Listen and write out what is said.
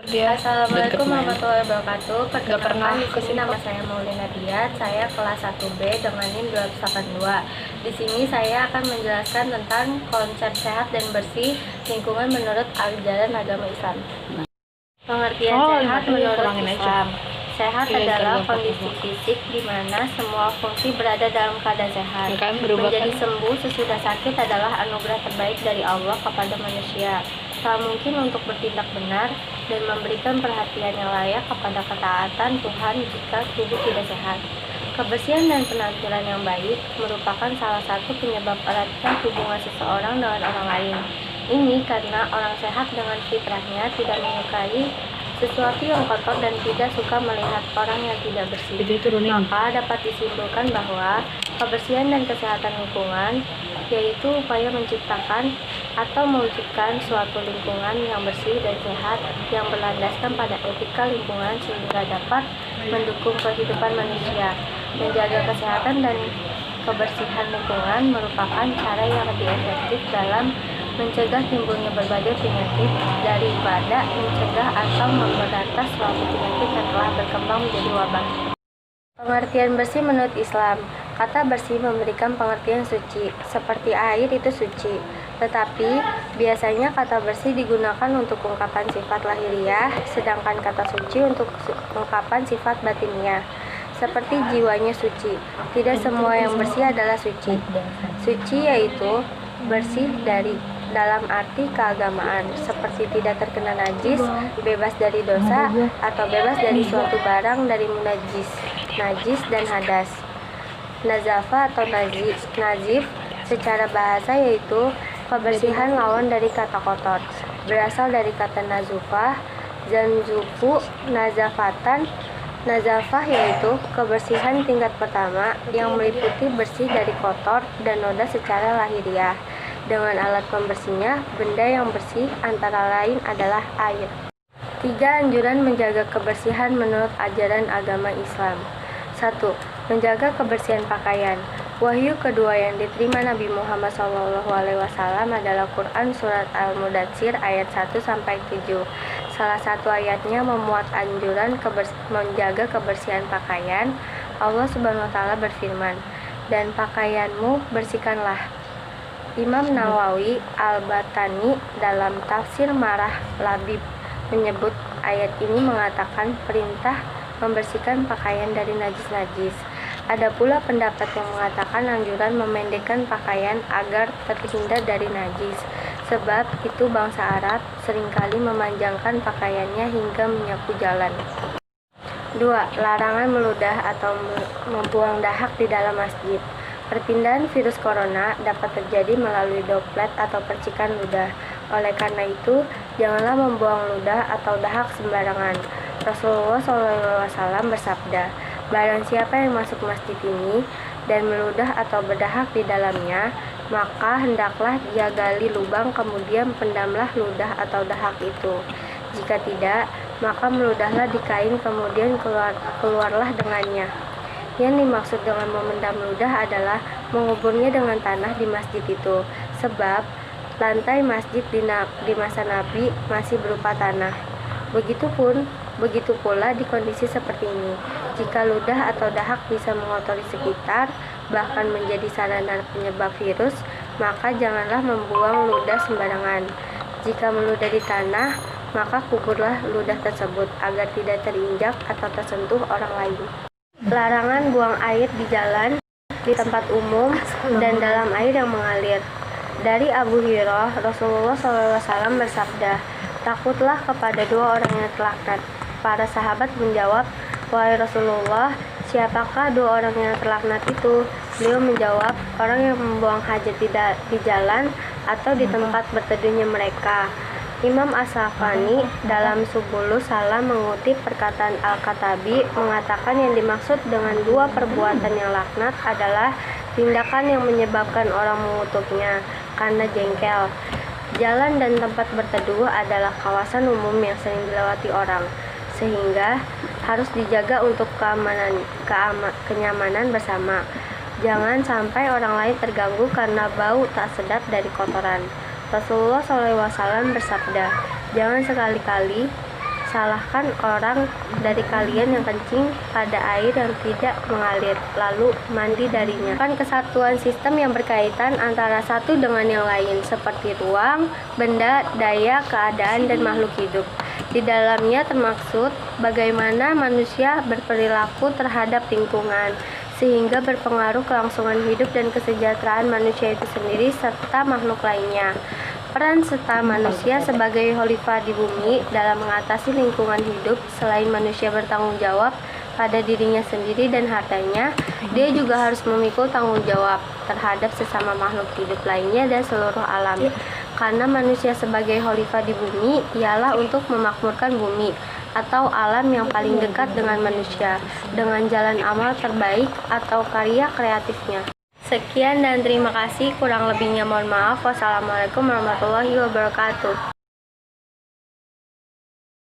Assalamualaikum warahmatullahi wabarakatuh. Perkenalkan, di sini nama saya Maulina Diat. Saya kelas 1B dengan NIM 282. Di sini saya akan menjelaskan tentang konsep sehat dan bersih lingkungan menurut ajaran agama Islam. Pengertian sehat menurut Islam. Sehat adalah kondisi fisik di mana semua fungsi berada dalam keadaan sehat. Menjadi sembuh sesudah sakit adalah anugerah terbaik dari Allah kepada manusia. Tak mungkin untuk bertindak benar dan memberikan perhatian yang layak kepada ketaatan Tuhan jika tubuh tidak sehat. Kebersihan dan penampilan yang baik merupakan salah satu penyebab eratnya hubungan seseorang dengan orang lain. Ini karena orang sehat dengan fitrahnya tidak menyukai sesuatu yang kotor dan tidak suka melihat orang yang tidak bersih. Maka dapat disimpulkan bahwa kebersihan dan kesehatan lingkungan yaitu upaya menciptakan atau mewujudkan suatu lingkungan yang bersih dan sehat yang berlandaskan pada etika lingkungan sehingga dapat mendukung kehidupan manusia. Menjaga kesehatan dan kebersihan lingkungan merupakan cara yang lebih efektif dalam mencegah timbulnya berbagai penyakit daripada mencegah atau memberantas suatu penyakit yang telah berkembang menjadi wabah. Pengertian bersih menurut Islam. Kata bersih memberikan pengertian suci, seperti air itu suci. Tetapi biasanya kata bersih digunakan untuk ungkapan sifat lahiriah, sedangkan kata suci untuk ungkapan sifat batiniah. Seperti jiwanya suci. Tidak semua yang bersih adalah suci. Suci yaitu bersih dari dalam arti keagamaan, seperti tidak terkena najis, bebas dari dosa, atau bebas dari suatu barang dari munajis, najis dan hadas. Nazafah atau nazif secara bahasa yaitu kebersihan lawan dari kata kotor, berasal dari kata nazufah, zanzufu, nazafatan. Nazafah yaitu kebersihan tingkat pertama yang meliputi bersih dari kotor dan noda secara lahiriah. Dengan alat pembersihnya, benda yang bersih antara lain adalah air. 3. Anjuran menjaga kebersihan menurut ajaran agama Islam. 1. Menjaga kebersihan pakaian. Wahyu kedua yang diterima Nabi Muhammad SAW adalah Quran Surat Al-Mudatsir ayat 1-7. Salah satu ayatnya memuat anjuran menjaga kebersihan pakaian. Allah Subhanahu wa Ta'ala berfirman, "Dan pakaianmu bersihkanlah." Imam Nawawi Al-Batani dalam tafsir Marah Labib menyebut ayat ini mengatakan perintah membersihkan pakaian dari najis-najis. Ada pula pendapat yang mengatakan anjuran memendekkan pakaian agar terhindar dari najis, sebab itu bangsa Arab seringkali memanjangkan pakaiannya hingga menyapu jalan. 2. Larangan meludah atau membuang dahak di dalam masjid. Perpindahan virus corona dapat terjadi melalui droplet atau percikan ludah. Oleh karena itu, janganlah membuang ludah atau dahak sembarangan. Rasulullah SAW bersabda, "Barang siapa yang masuk masjid ini dan meludah atau berdahak di dalamnya, maka hendaklah dia gali lubang kemudian pendamlah ludah atau dahak itu. Jika tidak, maka meludahlah di kain kemudian keluarlah dengannya." Yang dimaksud dengan memendam ludah adalah menguburnya dengan tanah di masjid itu, sebab lantai masjid di masa Nabi masih berupa tanah. Begitu pula di kondisi seperti ini. Jika ludah atau dahak bisa mengotori sekitar, bahkan menjadi sarana penyebab virus, maka janganlah membuang ludah sembarangan. Jika meludah di tanah, maka kuburlah ludah tersebut agar tidak terinjak atau tersentuh orang lain. Larangan buang air di jalan, di tempat umum, dan dalam air yang mengalir. Dari Abu Hurairah, Rasulullah SAW bersabda, "Takutlah kepada dua orang yang terlaknat." Para sahabat menjawab, "Wahai Rasulullah, siapakah dua orang yang terlaknat itu?" Beliau menjawab, "Orang yang membuang hajat di jalan atau di tempat berteduhnya mereka." Imam As-Safani dalam Subulus Salam mengutip perkataan Al-Katabi mengatakan yang dimaksud dengan dua perbuatan yang laknat adalah tindakan yang menyebabkan orang mengutuknya karena jengkel. Jalan dan tempat berteduh adalah kawasan umum yang sering dilewati orang, sehingga harus dijaga untuk kenyamanan bersama. Jangan sampai orang lain terganggu karena bau tak sedap dari kotoran. Rasulullah SAW bersabda, "Jangan sekali-kali salahkan orang dari kalian yang kencing pada air yang tidak mengalir, lalu mandi darinya. Kan kesatuan sistem yang berkaitan antara satu dengan yang lain, seperti ruang, benda, daya, keadaan, dan makhluk hidup. Di dalamnya termaksud bagaimana manusia berperilaku terhadap lingkungan, sehingga berpengaruh kelangsungan hidup dan kesejahteraan manusia itu sendiri serta makhluk lainnya. Peran serta manusia sebagai khalifah di bumi dalam mengatasi lingkungan hidup, selain manusia bertanggung jawab pada dirinya sendiri dan hartanya, dia juga harus memikul tanggung jawab terhadap sesama makhluk hidup lainnya dan seluruh alam. Karena manusia sebagai khalifah di bumi ialah untuk memakmurkan bumi atau alam yang paling dekat dengan manusia dengan jalan amal terbaik atau karya kreatifnya. Sekian dan terima kasih, kurang lebihnya mohon maaf. Wassalamualaikum warahmatullahi wabarakatuh.